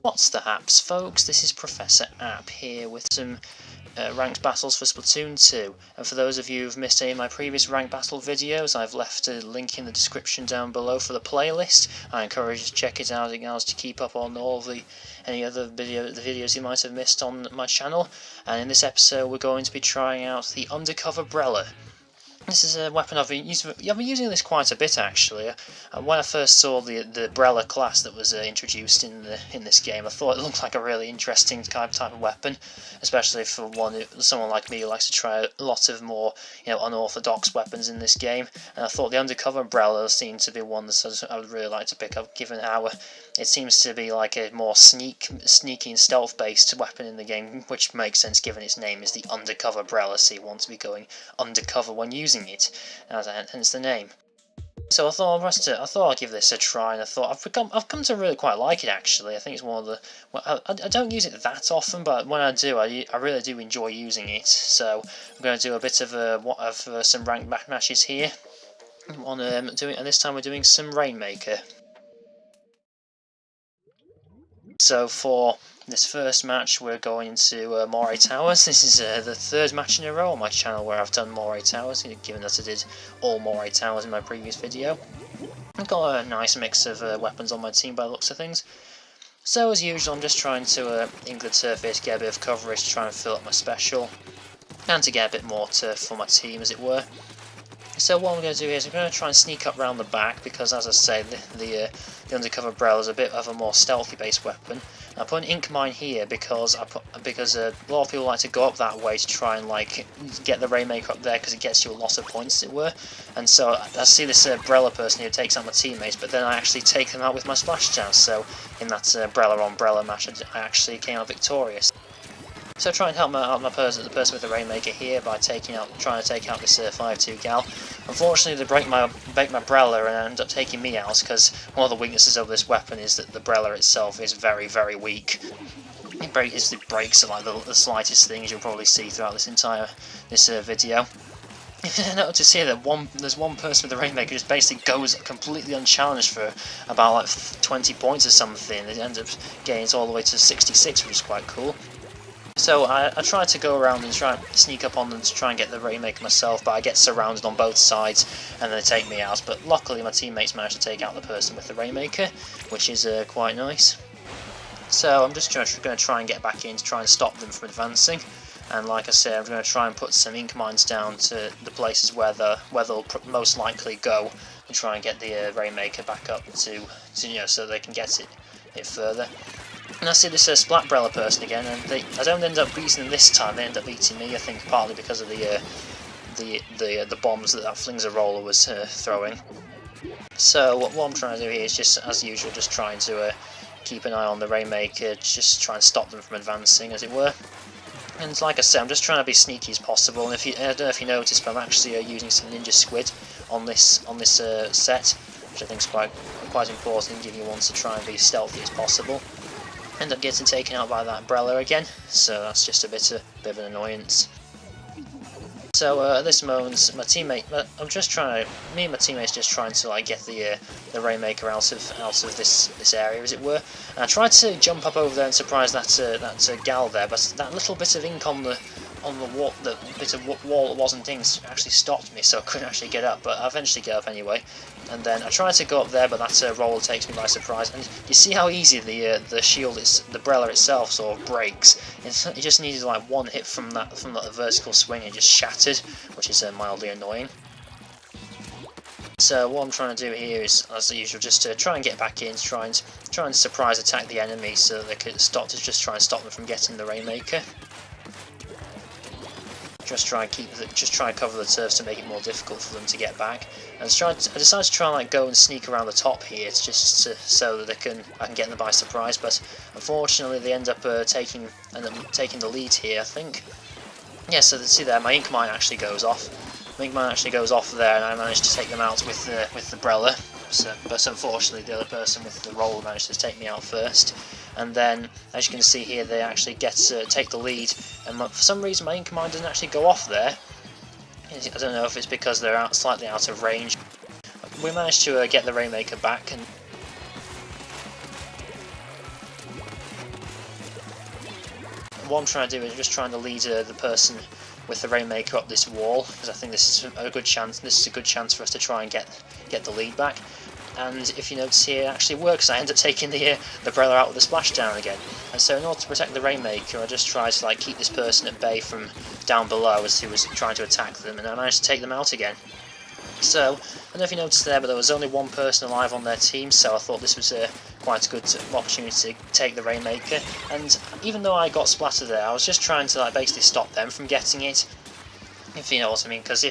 What's the haps, folks? This is Professor App here with some ranked battles for Splatoon 2. And for those of you who've missed any of my previous ranked battle videos, I've left a link in the description down below for the playlist. I encourage you to check it out again to keep up on all any other videos you might have missed on my channel. And in this episode, we're going to be trying out the Undercover Brella. This is a weapon I've been using this quite a bit actually. When I first saw the Brella class that was introduced in this game, I thought it looked like a really interesting type of weapon, especially for someone like me who likes to try a lot of more unorthodox weapons in this game. And I thought the Undercover Brella seemed to be one that I would really like to pick up, given how it seems to be like a more sneaky and stealth based weapon in the game, which makes sense given its name is the Undercover Brella, so you want to be going undercover when using it, hence the name. So I thought I'd give this a try, and I thought I've come to really quite like it actually. I think it's one of the I don't use it that often, but when I do, I really do enjoy using it. So I'm going to do a bit of some ranked matches here. And this time we're doing some Rainmaker. So for this first match, we're going to Mora Towers. This is the third match in a row on my channel where I've done Mora Towers, given that I did all Mora Towers in my previous video. I've got a nice mix of weapons on my team by the looks of things. So as usual, I'm just trying to ink the surface, get a bit of coverage to try and fill up my special, and to get a bit more turf for my team, as it were. So what I'm going to do is I'm going to try and sneak up round the back, because as I say, the Undercover Brella is a bit of a more stealthy based weapon. I put an ink mine here because a lot of people like to go up that way to try and get the Rainmaker up there, because it gets you a lot of points, as it were. And so I see this Brella person who takes out my teammates, but then I actually take them out with my splash dance. So in that Brella on Brella match, I actually came out victorious. So I try and help the person with the Rainmaker here by trying to take out this 5-2 gal. Unfortunately, they break my Brella and end up taking me out, because one of the weaknesses of this weapon is that the Brella itself is very, very weak. It breaks at like the slightest things you'll probably see throughout this entire video. If you notice here that there's one person with the Rainmaker just basically goes completely unchallenged for about like 20 points or something. It ends up getting it all the way to 66, which is quite cool. So I try to go around and try and sneak up on them to try and get the Rainmaker myself, but I get surrounded on both sides and they take me out. But luckily my teammates managed to take out the person with the Rainmaker, which is quite nice. So I'm just going to try and get back in to try and stop them from advancing. And like I said, I'm going to try and put some ink mines down to the places where they'll most likely go, and try and get the Rainmaker back up to so they can get it further. And I see this Splat Brella person again, and I don't end up beating them this time. They end up beating me, I think, partly because of the bombs that Flings-a-Roller was throwing. So what I'm trying to do here is just, as usual, just trying to keep an eye on the Rainmaker, just try and stop them from advancing, as it were. And like I said, I'm just trying to be sneaky as possible. And I don't know if you noticed, but I'm actually using some Ninja Squid on this set, which I think is quite important, giving you one to try and be stealthy as possible. End up getting taken out by that Brella again, so that's just a bit of an annoyance. So at this moment, me and my teammates just trying to get the Rainmaker out of this area, as it were. And I tried to jump up over there and surprise that gal there, but that little bit of ink on the wall, the bit of wall that wasn't inked, actually stopped me, so I couldn't actually get up. But I eventually get up anyway. And then I tried to go up there, but that roller takes me by surprise. And you see how easy the shield the Brella itself sort of breaks. It just needed like one hit from that vertical swing, and it just shattered, which is mildly annoying. So what I'm trying to do here is, as usual, just to try and get back in, try and surprise attack the enemy, so that they could try and stop them from getting the Rainmaker. Just try and cover the turfs to make it more difficult for them to get back. And I decided to try and go and sneak around the top here, so that I can get them by surprise. But unfortunately, they end up taking the lead here, I think. Yeah, so see there, my ink mine actually goes off. My ink mine actually goes off there, and I managed to take them out with the Brella. But unfortunately, the other person with the roller managed to take me out first. And then, as you can see here, they actually take the lead, and for some reason my ink mine doesn't actually go off there. I don't know if it's because they're slightly out of range. We managed to get the Rainmaker back, and what I'm trying to do is just trying to lead the person with the Rainmaker up this wall, because I think this is a good chance. This is a good chance for us to try and get the lead back. And if you notice here, it actually works. I end up taking the Brella out with the splashdown again. And so in order to protect the Rainmaker, I just try to like keep this person at bay from down below as he was trying to attack them, and I managed to take them out again. So, I don't know if you noticed there, but there was only one person alive on their team, so I thought this was quite a good opportunity to take the Rainmaker. And even though I got splattered there, I was just trying to like basically stop them from getting it, if you know what I mean, because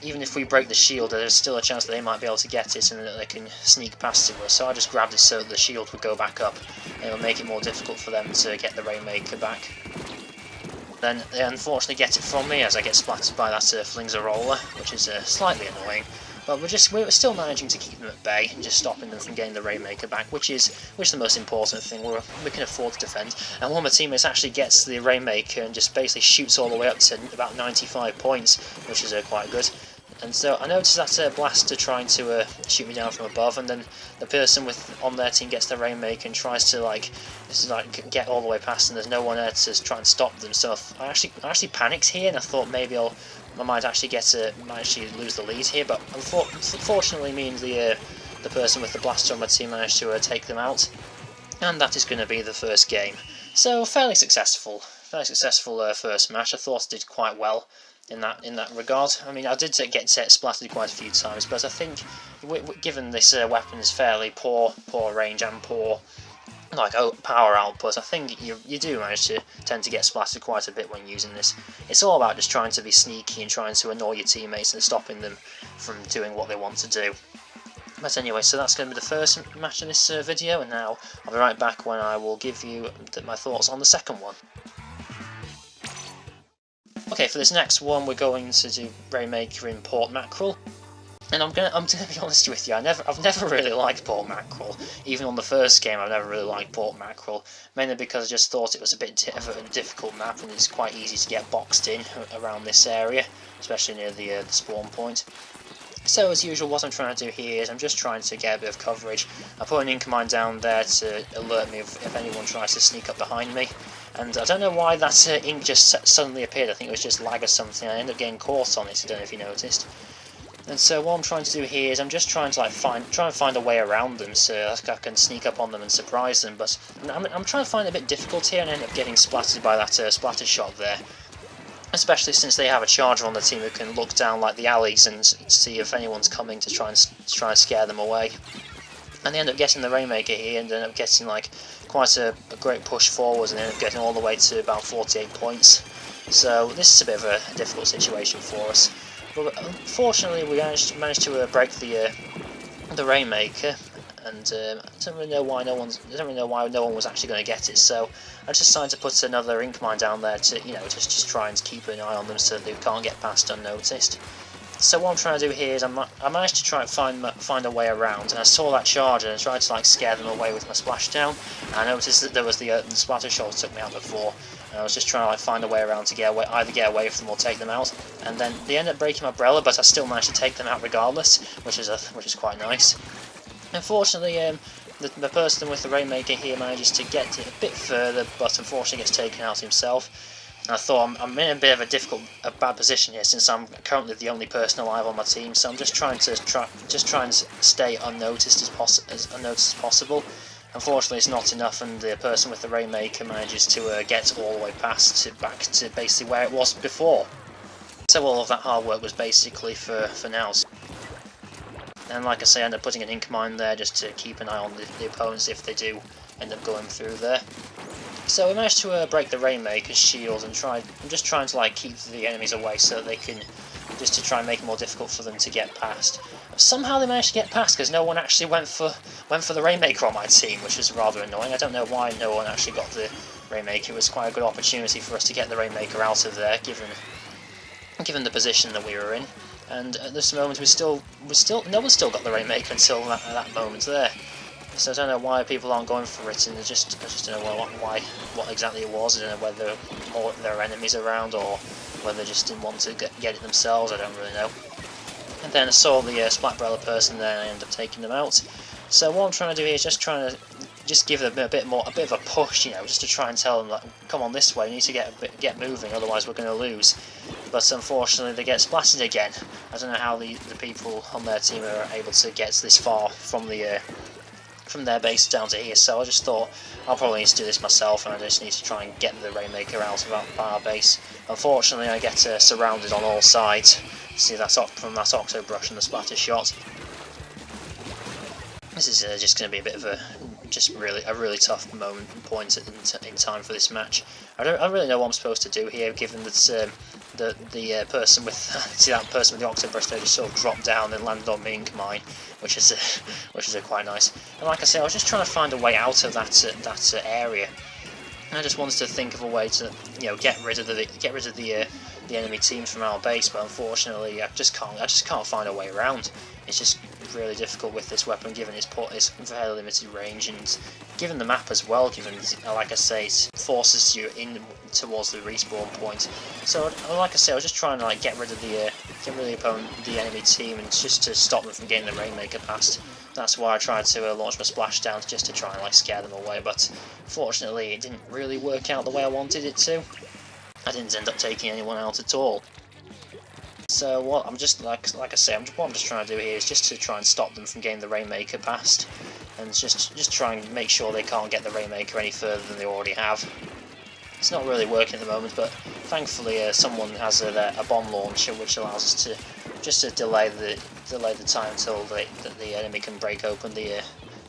even if we break the shield, there's still a chance that they might be able to get it and that they can sneak past to us. So I just grabbed it so that the shield would go back up, and it will make it more difficult for them to get the Rainmaker back. Then they unfortunately get it from me as I get splattered by that Flingser roller, which is slightly annoying. But we're still managing to keep them at bay and just stopping them from getting the Rainmaker back, which is the most important thing. We can afford to defend. And one of my teammates actually gets the Rainmaker and just basically shoots all the way up to about 95 points, which is quite good. And so I noticed that Blaster trying to shoot me down from above, and then the person on their team gets the Rainmaker and tries to get all the way past, and there's no one there to try and stop them. So I actually panicked here, and I thought maybe I might actually lose the lead here. But unfortunately, me and the person with the Blaster on my team managed to take them out, and that is going to be the first game. So fairly successful first match. I thought I did quite well in that regard. I mean, I did get splattered quite a few times, but I think given this weapon's fairly poor range and poor power output, I think you do manage to tend to get splattered quite a bit when using this. It's all about just trying to be sneaky and trying to annoy your teammates and stopping them from doing what they want to do. But anyway, so that's going to be the first match in this video, and now I'll be right back when I will give you my thoughts on the second one. Okay, for this next one, we're going to do Rainmaker in Port Mackerel, and I'm gonna be honest with you. I've never really liked Port Mackerel. Even on the first game, I've never really liked Port Mackerel, mainly because I just thought it was a bit of a difficult map, and it's quite easy to get boxed in around this area, especially near the spawn point. So as usual, what I'm trying to do here is I'm just trying to get a bit of coverage. I put an ink mine down there to alert me if anyone tries to sneak up behind me. And I don't know why that ink just suddenly appeared. I think it was just lag or something. I ended up getting caught on it. I don't know if you noticed. And so what I'm trying to do here is I'm just trying to find a way around them so I can sneak up on them and surprise them. But I'm trying to find it a bit difficult here, and end up getting splattered by that splatter shot there. Especially since they have a charger on the team who can look down like the alleys and see if anyone's coming to try and scare them away. And they end up getting the Rainmaker here and end up getting quite a great push forwards, and end up getting all the way to about 48 points. So this is a bit of a difficult situation for us. But unfortunately, we managed to break the Rainmaker, and I don't really know why no one was actually going to get it. So I just decided to put another ink mine down there to just try and keep an eye on them so they can't get past unnoticed. So what I'm trying to do here is I managed to try and find a way around, and I saw that charger and I tried to scare them away with my splashdown. And I noticed that there was the splatter shot took me out before, and I was just trying to find a way around to either get away from them or take them out. And then they ended up breaking my Brella, but I still managed to take them out regardless, which is quite nice. Unfortunately, the person with the Rainmaker here manages to get it a bit further, but unfortunately gets taken out himself. And I thought I'm in a bit of a bad position here, since I'm currently the only person alive on my team. So I'm just trying to stay unnoticed as possible. Unfortunately, it's not enough, and the person with the Rainmaker manages to get all the way back to basically where it was before. So all of that hard work was basically for now. And like I say, I end up putting an ink mine there just to keep an eye on the opponents if they do end up going through there. So we managed to break the Rainmaker's shield, and I'm just trying to keep the enemies away so they can, just to try and make it more difficult for them to get past. Somehow they managed to get past because no one actually went for the Rainmaker on my team, which is rather annoying. I don't know why no one actually got the Rainmaker. It was quite a good opportunity for us to get the Rainmaker out of there, given the position that we were in. And at this moment, no one still got the Rainmaker until that moment there. So I don't know why people aren't going for it, and I just don't know what exactly it was. I don't know whether there are enemies around or whether they just didn't want to get it themselves. I don't really know. And then I saw the Splat Brella person there, and I ended up taking them out. So what I'm trying to do here is just trying to just give them a bit of a push, you know, just to try and tell them that, come on this way, you need to get moving, otherwise we're going to lose. But unfortunately they get splattered again. I don't know how the people on their team are able to get this far from their base down to here, so I just thought I'll probably need to do this myself, and I just need to try and get the Rainmaker out of our base. Unfortunately I get surrounded on all sides. See, that's from that Octo Brush and the splatter shot. This is just going to be a bit of a really tough point in time for this match. I don't really know what I'm supposed to do here, given that the person with see that person with the Octo Brush there just sort of dropped down and landed on me in mine, which is quite nice. And like I say, I was just trying to find a way out of that area. I just wanted to think of a way to, you know, get rid of the enemy teams from our base, but unfortunately I just can't find a way around. It's just really difficult with this weapon, given its very limited range, and given the map as well, given, like I say, it forces you in towards the respawn point. So like I say, I was just trying to like get rid of the enemy team, and just to stop them from getting the Rainmaker past. That's why I tried to launch my splashdown, just to try and like scare them away, but fortunately it didn't really work out the way I wanted it to. I didn't end up taking anyone out at all. So what I'm just like I say, what I'm just trying to do here is just to try and stop them from getting the Rainmaker past, and just try and make sure they can't get the Rainmaker any further than they already have. It's not really working at the moment, but thankfully someone has a bomb launcher which allows us to just delay the time until the enemy can break open the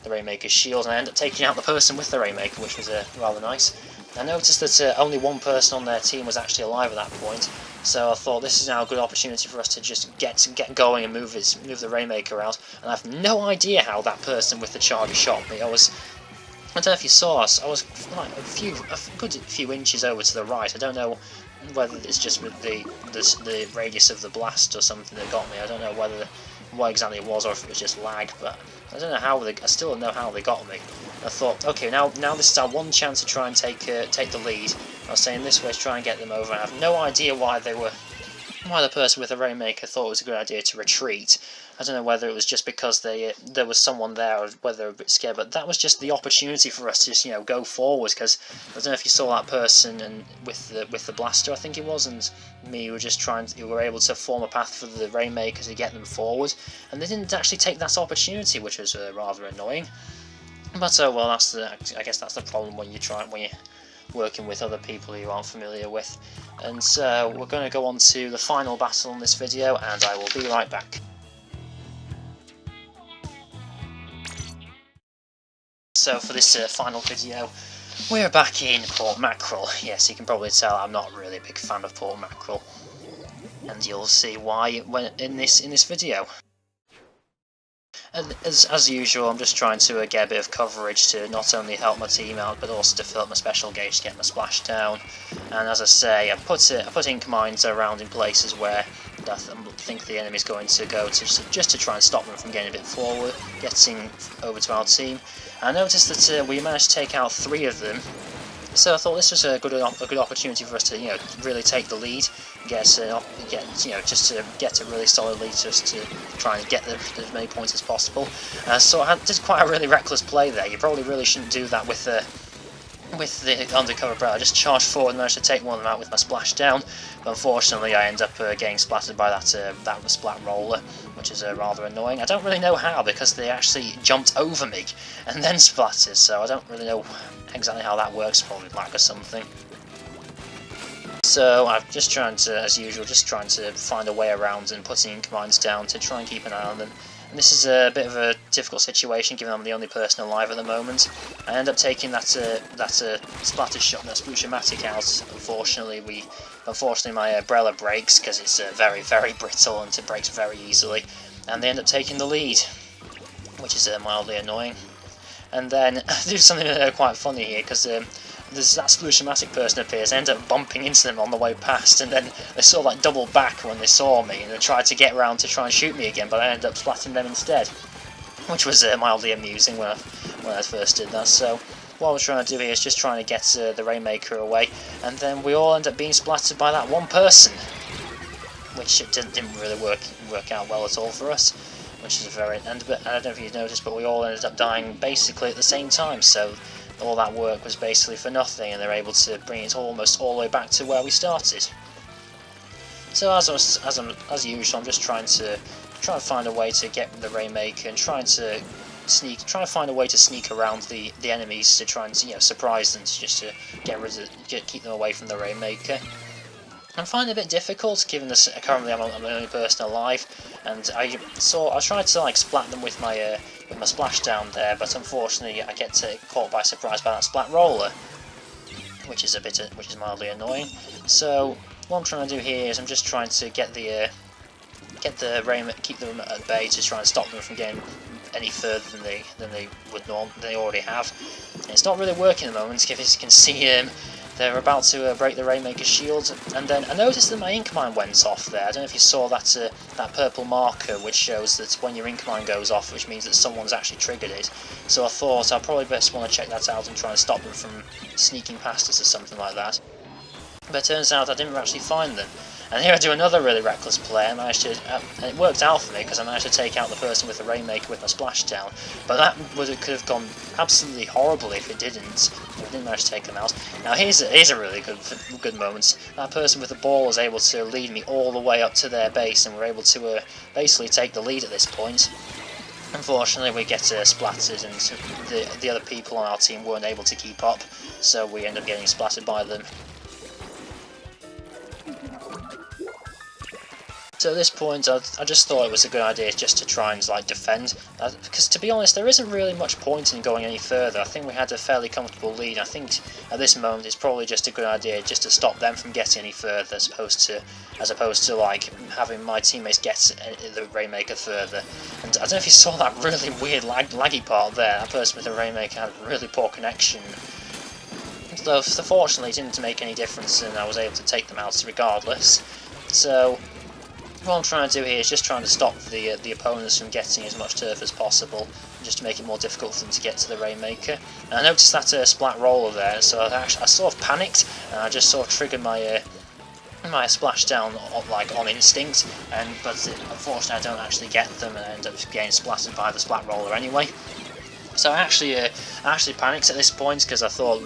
Rainmaker's shield, and I end up taking out the person with the Rainmaker, which was rather nice. I noticed that only one person on their team was actually alive at that point, so I thought this is now a good opportunity for us to just get going and move the Rainmaker out. And I have no idea how that person with the charger shot me. I don't know if you saw us. I was like a good few inches over to the right. I don't know whether it's just with the radius of the blast or something that got me. I don't know what exactly it was, or if it was just lag, but I don't know how I still don't know how they got me. I thought, okay, now this is our one chance to try and take the lead. I was saying this way to try and get them over. I have no idea why the person with the Rainmaker thought it was a good idea to retreat. I don't know whether it was just because there was someone there, or whether they were a bit scared, but that was just the opportunity for us to just, you know, go forward, because I don't know if you saw that person and with the blaster, I think it was, and me were able to form a path for the Rainmaker to get them forward, and they didn't actually take that opportunity, which was rather annoying. But well, I guess that's the problem when you're working with other people who you aren't familiar with. And so we're going to go on to the final battle in this video, and I will be right back. So for this final video, we're back in Port Mackerel. Yes, you can probably tell I'm not really a big fan of Port Mackerel, and you'll see why in this video. And as usual, I'm just trying to get a bit of coverage to not only help my team out, but also to fill up my special gauge to get my splash down. And as I say, I put ink mines around in places where I think the enemy's going to go to, just to try and stop them from getting a bit forward, getting over to our team. I noticed that we managed to take out 3 of them. So I thought this was a good opportunity for us to, you know, really take the lead, just to get a really solid lead, just to try and get as many points as possible. So I did quite a really reckless play there. You probably really shouldn't do that with the Undercover Brella. I just charged forward and managed to take one of them out with my splash down, but unfortunately I end up getting splattered by that splat roller, which is rather annoying. I don't really know how, because they actually jumped over me and then splattered, so I don't really know exactly how that works. Probably lag or something. So I'm just trying to, as usual, find a way around and putting ink mines down to try and keep an eye on them. And this is a bit of a difficult situation, given I'm the only person alive at the moment. I end up taking that splatter shot, that Splushamatic out. Unfortunately my Brella breaks, because it's very, very brittle and it breaks very easily. And they end up taking the lead, which is mildly annoying. And then I do something quite funny here, because there's that Splushamatic person appears. I end up bumping into them on the way past, and then they sort of like doubled back when they saw me, and they tried to get around to try and shoot me again, but I ended up splatting them instead, which was mildly amusing when I first did that. So what I was trying to do here is just trying to get the Rainmaker away, and then we all end up being splattered by that one person, which didn't really work out well at all for us. which is I don't know if you noticed, but we all ended up dying basically at the same time, so all that work was basically for nothing, and they're able to bring it almost all the way back to where we started. So as usual, I'm just trying to find a way to get the Rainmaker and trying to find a way to sneak around the enemies to try and surprise them, just to keep them away from the Rainmaker. I'm finding it a bit difficult, given this currently I'm the only person alive, and I tried to like splat them with my splashdown there, but unfortunately I get caught by surprise by that splat roller, which is mildly annoying. So what I'm trying to do here is I'm just trying to keep them at bay to try and stop them from getting any further than they already have. And it's not really working at the moment. As you can see, they're about to break the Rainmaker's shield, and then I noticed that my ink mine went off there. I don't know if you saw that purple marker, which shows that when your ink mine goes off, which means that someone's actually triggered it. So I thought I'd probably best want to check that out and try and stop them from sneaking past us or something like that. But it turns out I didn't actually find them. And here I do another really reckless play, and it worked out for me because I managed to take out the person with the Rainmaker with my splashdown. But could have gone absolutely horribly if it didn't. I didn't manage to take them out. Now here's a really good moment. That person with the ball was able to lead me all the way up to their base, and we're able to basically take the lead at this point. Unfortunately, we get splattered, and the other people on our team weren't able to keep up, so we end up getting splattered by them. So at this point, I just thought it was a good idea just to try and defend, because to be honest, there isn't really much point in going any further. I think we had a fairly comfortable lead. I think at this moment it's probably just a good idea just to stop them from getting any further, as opposed to having my teammates get the Rainmaker further. And I don't know if you saw that really weird laggy part there. That person with the Rainmaker had a really poor connection. Though fortunately it didn't make any difference, and I was able to take them out regardless. So what I'm trying to do here is just trying to stop the opponents from getting as much turf as possible, just to make it more difficult for them to get to the Rainmaker. And I noticed that splat roller there, so I sort of panicked, and I just sort of triggered my splashdown on instinct, but unfortunately I don't actually get them, and I end up getting splattered by the splat roller anyway. So I actually panicked at this point, because I thought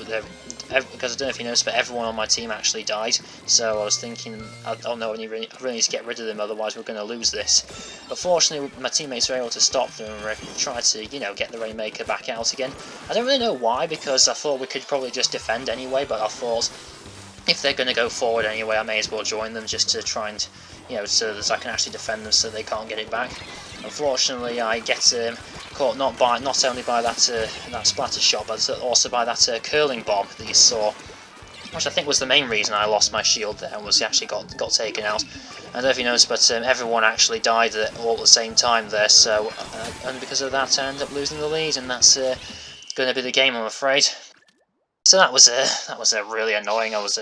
because I don't know if you noticed, but everyone on my team actually died. So I was thinking, oh no, I really need to get rid of them, otherwise we're going to lose this. But fortunately, my teammates were able to stop them and try to, get the Rainmaker back out again. I don't really know why, because I thought we could probably just defend anyway, but I thought if they're going to go forward anyway, I may as well join them just to try and, so that I can actually defend them so they can't get it back. Unfortunately, I get caught not only by that splatter shot, but also by that curling bomb that you saw, which I think was the main reason I lost my shield there and was actually got taken out. I don't know if you noticed, but everyone actually died all at the same time there. So and because of that, I ended up losing the lead, and that's going to be the game, I'm afraid. So that was really annoying. I was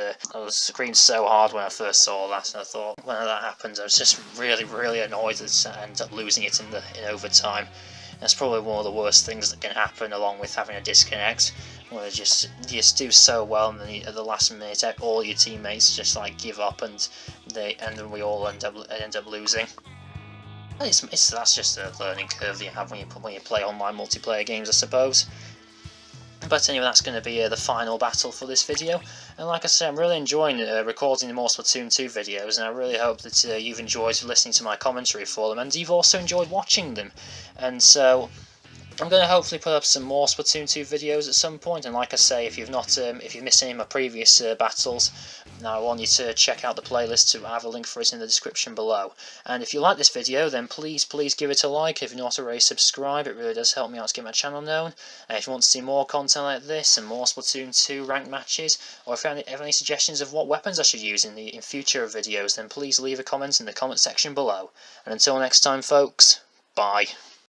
screamed so hard when I first saw that, and I thought when that happened, I was just really annoyed that I ended up losing it in overtime. That's probably one of the worst things that can happen, along with having a disconnect, where you just do so well, and then at the last minute, all your teammates just give up, and then we all end up losing. That's just a learning curve that you have when you play online multiplayer games, I suppose. But anyway, that's going to be the final battle for this video, and like I said, I'm really enjoying recording the more Splatoon 2 videos, and I really hope that you've enjoyed listening to my commentary for them, and you've also enjoyed watching them. And so I'm going to hopefully put up some more Splatoon 2 videos at some point, and like I say, if you've missed any of my previous battles, now I want you to check out the playlist. I have a link for it in the description below. And if you like this video, then please give it a like. If you're not already subscribed, it really does help me out to get my channel known. And if you want to see more content like this and more Splatoon 2 ranked matches, or if you have any suggestions of what weapons I should use in future videos, then please leave a comment in the comment section below. And until next time, folks, bye.